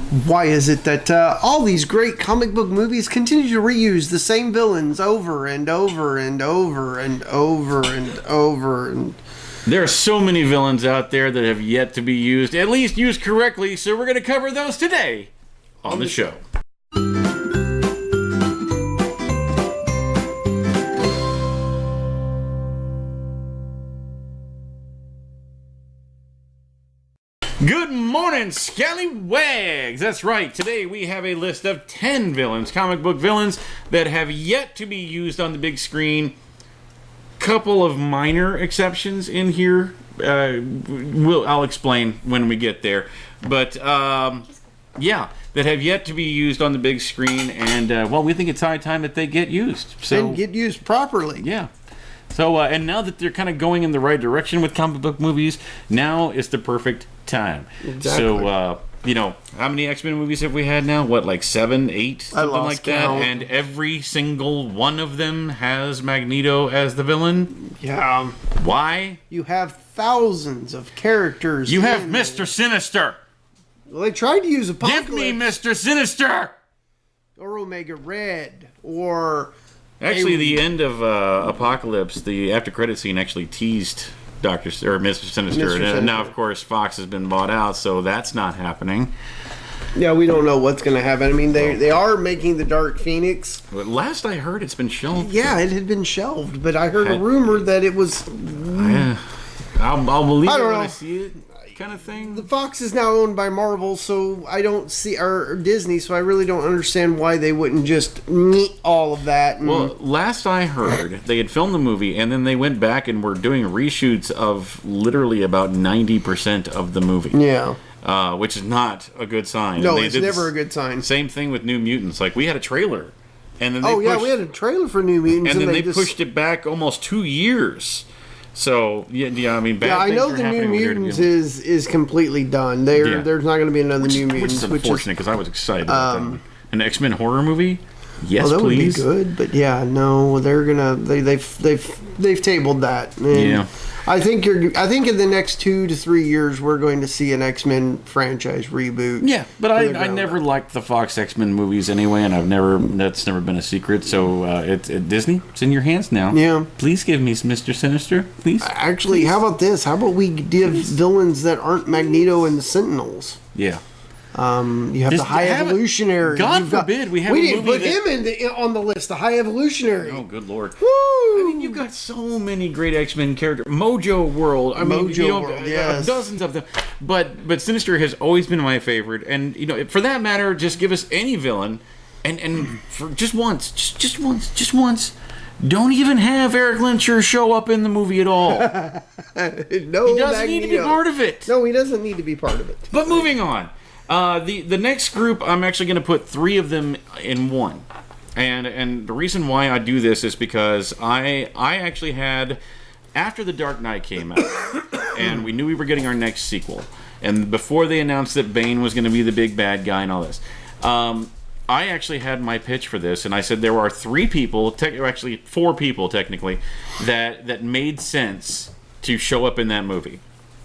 Why is it that all these great comic book movies continue to reuse the same villains over and over and over and over and over and... There are so many villains out there that have yet to be used, at least used correctly, so we're going to cover those today on the show. Good morning, scallywags! That's right, today we have a list of 10 villains, comic book villains, that have yet to be used on the big screen. Couple of minor exceptions in here. I'll explain when we get there. But, yeah, that have yet to be used on the big screen, and, well, we think it's high time that they get used. And get used properly. Yeah. So, and now that they're kind of going in the right direction with comic book movies, now is the perfect time. Exactly. So, you know, how many X-Men movies have we had now? What, like 7, 8, something like that? Count. And every single one of them has Magneto as the villain? Yeah. Why? You have thousands of characters. You have Mr. Sinister. Well, they tried to use Apocalypse. Give me Mr. Sinister! Or Omega Red. Or... Actually, the end of Apocalypse, the after-credit scene actually teased Mr. Sinister. And now, of course, Fox has been bought out, so that's not happening. Yeah, we don't know what's going to happen. I mean, they are making the Dark Phoenix. But last I heard, it's been shelved. Yeah, it had been shelved, but I heard a rumor that it was... I'll believe it when I see it, kind of thing. The Fox is now owned by Marvel, so I don't see... Or Disney, so I really don't understand why they wouldn't just meet all of that. Well, last I heard, they had filmed the movie, and then they went back and were doing reshoots of literally about 90% of the movie. Yeah. Which is not a good sign. No, it's never a good sign. Same thing with New Mutants. Like, we had a trailer. And then we had a trailer for New Mutants. And then they pushed it back almost 2 years. So, yeah, I mean, bad things I know the New Mutants is completely done. There's not going to be another New Mutants. Which is unfortunate, because I was excited about that. An X-Men horror movie? Yes, that please. Would be good, but yeah, no, they're gonna they've tabled that. And yeah, I think in the next 2 to 3 years we're going to see an X-Men franchise reboot. Yeah, but I never liked the Fox X-Men movies anyway, and that's never been a secret. So it's Disney. It's in your hands now. Yeah, please give me Mr. Sinister, please. Actually, how about this? How about we give villains that aren't Magneto and the Sentinels? Yeah. You have the High Evolutionary. God forbid we have. We didn't put him on the list. The High Evolutionary. Oh, good lord! Woo! I mean, you've got so many great X-Men characters. Mojo World. Yes. Dozens of them. But Sinister has always been my favorite. And for that matter, just give us any villain, and for just once. Don't even have Eric Lyncher show up in the movie at all. No, he doesn't need to be part of it. No, he doesn't need to be part of it. But moving on. The next group, I'm actually going to put 3 of them in one. And the reason why I do this is because I actually had, after The Dark Knight came out, and we knew we were getting our next sequel, and before they announced that Bane was going to be the big bad guy and all this, I actually had my pitch for this, and I said there are 3 people, actually 4 people technically, that made sense to show up in that movie.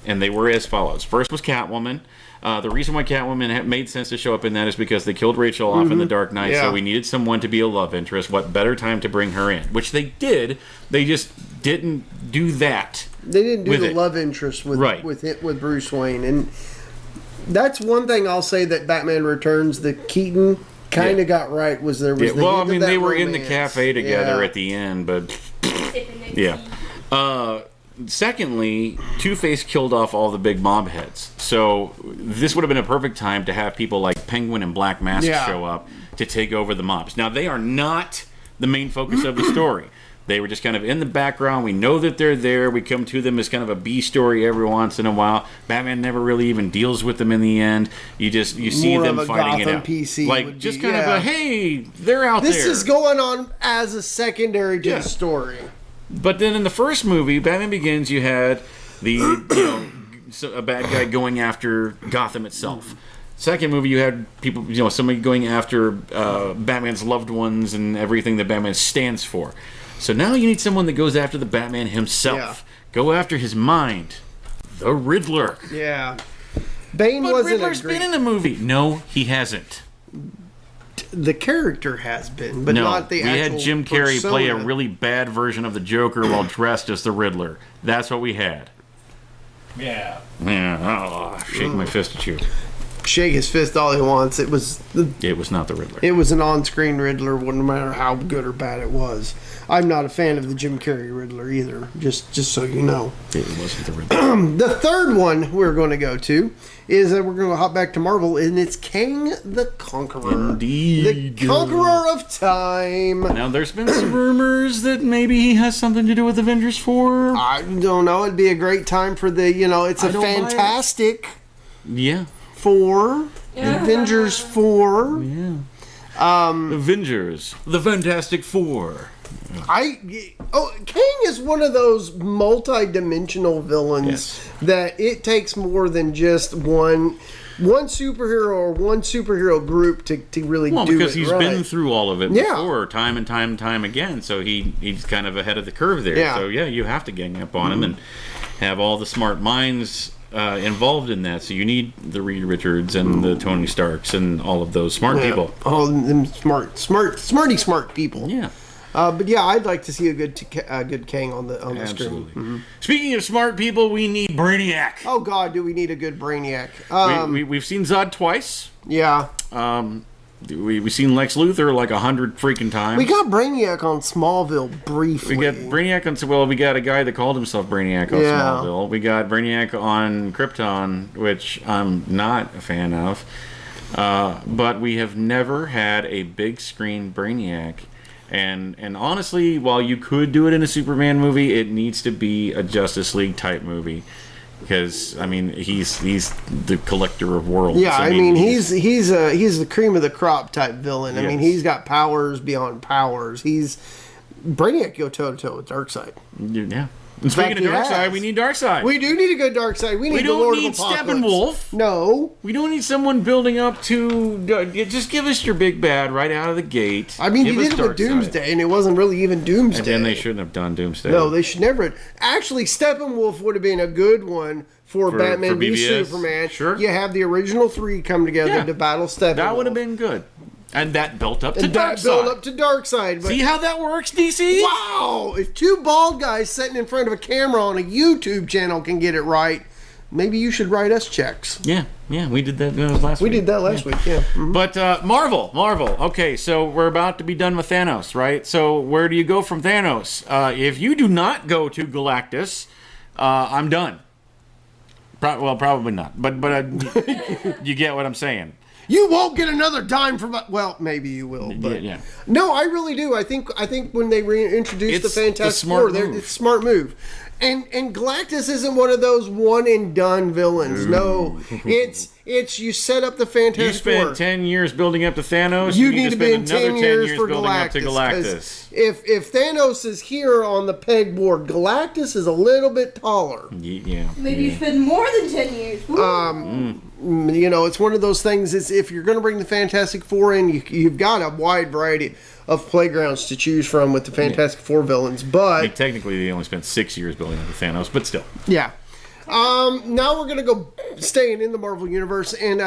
And they were as follows. First was Catwoman. The reason why Catwoman made sense to show up in that is because they killed Rachel off in The Dark Knight, so we needed someone to be a love interest. What better time to bring her in? Which they did. They just didn't do that. They didn't do the love interest with Bruce Wayne. And that's one thing I'll say that Batman Returns, the Keaton kind of got right, was there was well, I mean, they were in the cafe together at the end, but yeah. Secondly, Two-Face killed off all the big mob heads. So this would have been a perfect time to have people like Penguin and Black Mask show up to take over the mobs. Now, they are not the main focus of the story. They were just kind of in the background. We know that they're there. We come to them as kind of a B story every once in a while. Batman never really even deals with them in the end. You see more them of a fighting Gotham it out. PC like just kind of a, hey, they're out this there. This is going on as a secondary to the story. But then in the first movie, Batman Begins, you had a bad guy going after Gotham itself. Second movie, you had people, somebody going after Batman's loved ones and everything that Batman stands for. So now you need someone that goes after the Batman himself. Go after his mind. The Riddler. Yeah. Bane but wasn't Riddler's been in a movie. No, he hasn't. The character has been, but No, not the we actual had Jim Carrey persona. play a really bad version of the Joker while dressed as the Riddler. That's what we had. Yeah. Yeah, shake my fist at you. Shake his fist all he wants. It was not the Riddler. It was an on-screen Riddler, no matter how good or bad it was. I'm not a fan of the Jim Carrey Riddler either, just so you know. It wasn't the Riddler. The third one we're going to go to is that we're going to hop back to Marvel, and it's Kang the Conqueror. Indeed. The Conqueror of Time. Now, there's been some rumors that maybe he has something to do with Avengers 4. I don't know. It'd be a great time for the, it's a fantastic Yeah. 4. Avengers 4. Yeah. Avengers. The Fantastic Four. Kang is one of those multi-dimensional villains that it takes more than just one superhero or one superhero group to really do it. Well, because he's been through all of it before, Yeah. time and time again, so he's kind of ahead of the curve there. Yeah. So, you have to gang up on him and have all the smart minds involved in that. So you need the Reed Richards and the Tony Starks and all of those smart people. All them smart people. Yeah. But yeah, I'd like to see a good Kang on the screen. Absolutely. Speaking of smart people, we need Brainiac. Oh God, do we need a good Brainiac? We've seen Zod twice. Yeah. We've seen Lex Luthor like 100 freaking times. We got Brainiac on Smallville briefly. We got Brainiac on... we got a guy that called himself Brainiac on Smallville. We got Brainiac on Krypton, which I'm not a fan of. But we have never had a big screen Brainiac. And honestly, while you could do it in a Superman movie, it needs to be a Justice League type movie. Because he's the collector of worlds. Yeah, he's the cream of the crop type villain. I mean, he's got powers beyond powers. He's Brainiac go toe to toe with Darkseid. Yeah. And speaking of Darkseid, we need Darkseid. We do need a good Darkseid. We need the Lord of Apocalypse. We don't need Steppenwolf. No. We don't need someone building up to... just give us your big bad right out of the gate. I mean, you did it with Doomsday, and it wasn't really even Doomsday. And then they shouldn't have done Doomsday. No, they should never... Actually, Steppenwolf would have been a good one for Batman v Superman. Sure. You have the original 3 come together to battle Steppenwolf. That would have been good. And that built up to Darkseid. Built up to Darkseid. See how that works, DC? Wow! If 2 bald guys sitting in front of a camera on a YouTube channel can get it right, maybe you should write us checks. Yeah, we did that last week. We did that last week, yeah. Mm-hmm. But Marvel. Okay, so we're about to be done with Thanos, right? So where do you go from Thanos? If you do not go to Galactus, I'm done. Probably not. But you get what I'm saying. You won't get another dime from... Well, maybe you will, but... Yeah. No, I really do. I think when they reintroduced the Fantastic Four, it's a smart move. And Galactus isn't one of those one-and-done villains. No. It's you set up the Fantastic Four. You spent 10 years building up to Thanos. You need to spend another 10 years for building Galactus, up to Galactus. If Thanos is here on the pegboard, Galactus is a little bit taller. Yeah. Maybe you spend more than 10 years. It's one of those things. Is if you're going to bring the Fantastic Four in, you've got a wide variety of playgrounds to choose from with the Fantastic Four villains. But technically, they only spent 6 years building up to Thanos, but still. Yeah. Now we're going to go staying in the Marvel Universe, and,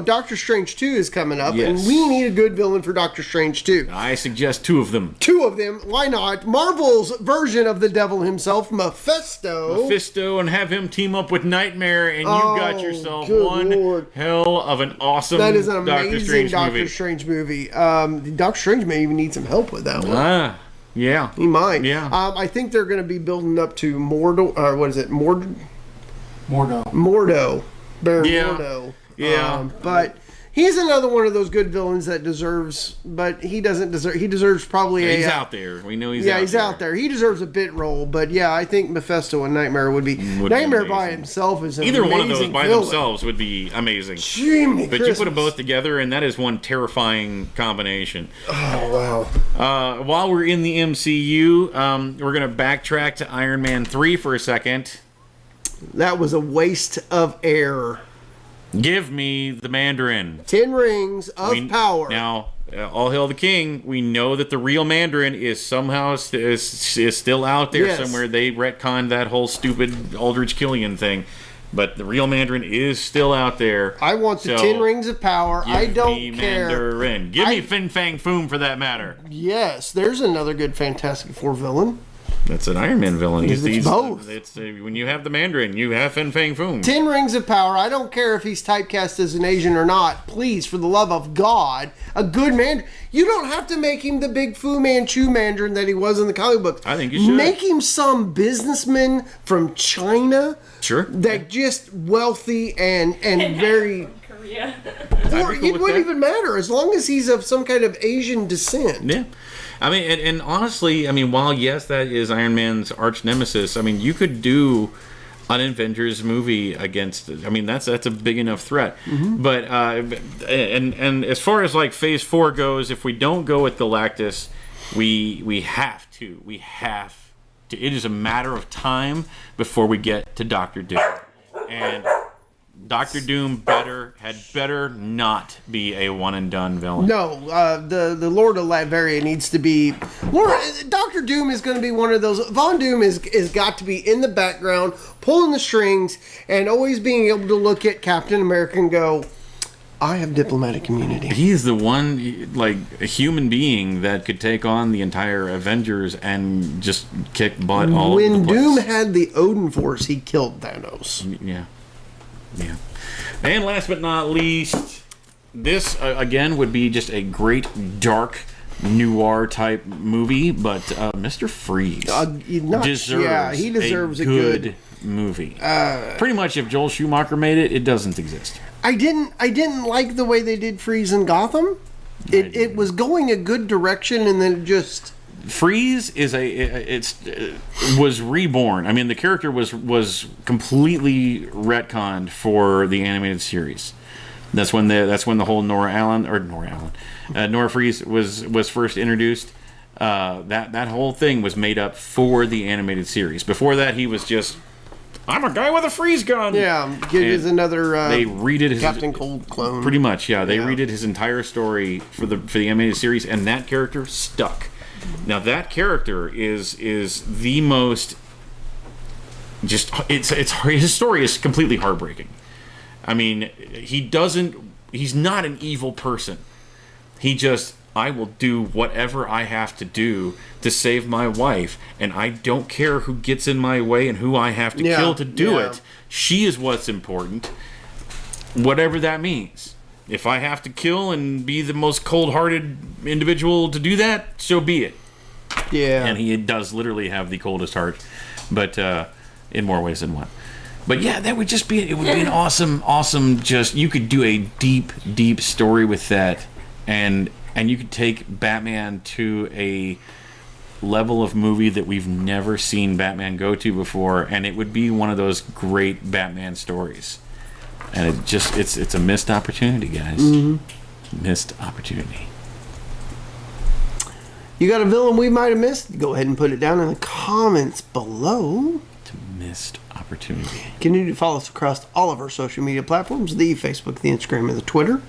Doctor Strange 2 is coming up, and we need a good villain for Doctor Strange 2. I suggest 2 of them. 2 of them, why not? Marvel's version of the devil himself, Mephisto, and have him team up with Nightmare, and you got yourself one hell of an awesome That is an amazing Doctor Strange movie. Doctor Strange may even need some help with that one. Yeah. He might. Yeah. I think they're going to be building up to Mordo, or what is it, Mordo. Baron Mordo. Yeah. But he's another one of those good villains that deserves, but he doesn't deserve, he deserves probably he's out there. We know he's out there. He deserves a bit role, but yeah, I think Mephisto and Nightmare would be Nightmare by himself is an either one of those villain. by themselves would be amazing. But you put them both together, and that is one terrifying combination. Oh, wow. While we're in the MCU, we're going to backtrack to Iron Man 3 for a second. That was a waste of air. Give me the Mandarin. 10 rings of power. Now, all hail the king. We know that the real Mandarin is somehow is still out there somewhere. They retconned that whole stupid Aldrich Killian thing. But the real Mandarin is still out there. I want the 10 rings of power. I don't care. Mandarin. Give me Fin Fang Foom for that matter. Yes, there's another good Fantastic Four villain. That's an Iron Man villain. It's both. When you have the Mandarin, you have Fin Fang Foom. 10 rings of power. I don't care if he's typecast as an Asian or not. Please, for the love of God, a good Mandarin. You don't have to make him the big Fu Manchu Mandarin that he was in the comic books. I think you should. Make him some businessman from China. Sure. That just wealthy and very... Korea. Or it wouldn't even matter as long as he's of some kind of Asian descent. Yeah. I mean, and honestly, I mean, while yes, that is Iron Man's arch nemesis, I mean, you could do an Avengers movie against it. I mean, that's a big enough threat. Mm-hmm. But and as far as like Phase 4 goes, if we don't go with Galactus, we have to. It is a matter of time before we get to Doctor Doom, and Doctor Doom had better not be a one and done villain. No, the Lord of Latveria needs to be. Doctor Doom is going to be one of those. Von Doom is got to be in the background, pulling the strings, and always being able to look at Captain America and go, "I have diplomatic immunity." He's the one, like, a human being that could take on the entire Avengers and just kick butt all over the place. When Doom had the Odin Force, he killed Thanos. Yeah. Yeah. And last but not least, this, again, would be just a great, dark, noir type movie, but Mr. Freeze he deserves a good movie. Pretty much, if Joel Schumacher made it, it doesn't exist. I didn't like the way they did Freeze in Gotham. It was going a good direction, and then it just... Freeze was reborn. I mean, the character was completely retconned for the animated series. That's when the whole Nora Freeze was first introduced. That whole thing was made up for the animated series. Before that, he was just, I'm a guy with a freeze gun. Yeah, is another. They redid his Captain Cold clone. Pretty much, yeah. They redid his entire story for the animated series, and that character stuck. Now that character is the most just his story is completely heartbreaking. I mean, he's not an evil person. I will do whatever I have to do to save my wife, and I don't care who gets in my way and who I have to kill to do it. She is what's important, whatever that means. If I have to kill and be the most cold-hearted individual to do that, so be it. Yeah. And he does literally have the coldest heart, but in more ways than one. But yeah, that would just be, it would be an awesome, just, you could do a deep story with that, and you could take Batman to a level of movie that we've never seen Batman go to before, and it would be one of those great Batman stories. And it's a missed opportunity, guys. Mm-hmm. Missed opportunity. You got a villain we might have missed? Go ahead and put it down in the comments below. It's a missed opportunity. Continue to follow us across all of our social media platforms, the Facebook, the Instagram, and the Twitter.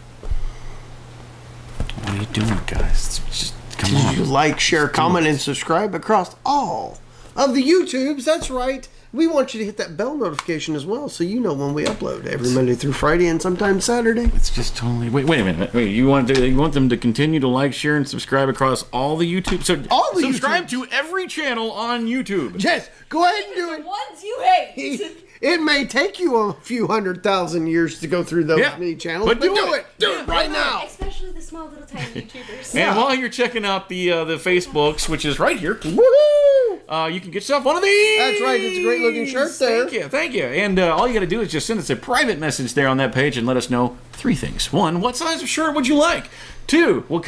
What are you doing, guys? Just come on. Like, share, comment, and subscribe across all of the YouTubes. That's right. We want you to hit that bell notification as well, so you know when we upload every Monday through Friday and sometimes Saturday. It's just totally. Wait a minute. Wait, you want them to continue to like, share, and subscribe across all the YouTube. So subscribe to every channel on YouTube. Yes, go ahead and do it. The ones you hate. It may take you a few 100,000 years to go through those many channels, but do it. Do it right now. Especially the small little tiny YouTubers. And while you're checking out the Facebooks, which is right here, woohoo! You can get yourself one of these. That's right. It's a great looking shirt there. Thank you. And all you got to do is just send us a private message there on that page and let us know 3 things. 1, what size of shirt would you like? 2, what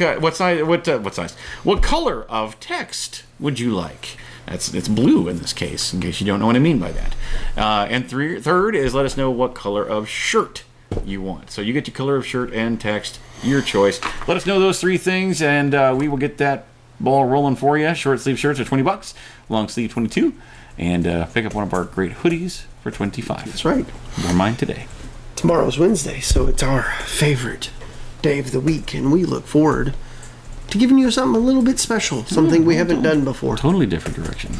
color of text would you like? It's blue in this case, in case you don't know what I mean by that. And third is let us know what color of shirt you want. So you get your color of shirt and text, your choice. Let us know those 3 things, and we will get that ball rolling for you. Short sleeve shirts are $20, long sleeve $22, and pick up one of our great hoodies for $25. That's right. Wear mine today. Tomorrow's Wednesday, so it's our favorite day of the week, and we look forward to giving you something a little bit special, something we haven't done before. Totally different direction.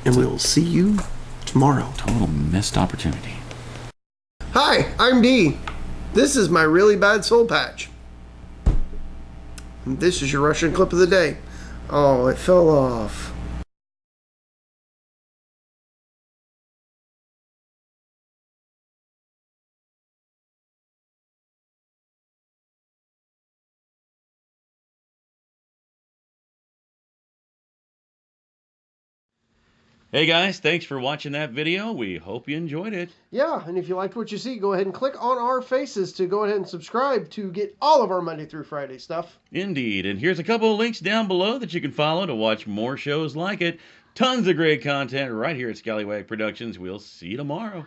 And we will see you tomorrow. Total missed opportunity. Hi, I'm D. This is my really bad soul patch. And this is your Russian clip of the day. Oh, it fell off. Hey guys, thanks for watching that video. We hope you enjoyed it. Yeah, and if you liked what you see, go ahead and click on our faces to go ahead and subscribe to get all of our Monday through Friday stuff. Indeed, and here's a couple of links down below that you can follow to watch more shows like it. Tons of great content right here at Scallywag Productions. We'll see you tomorrow.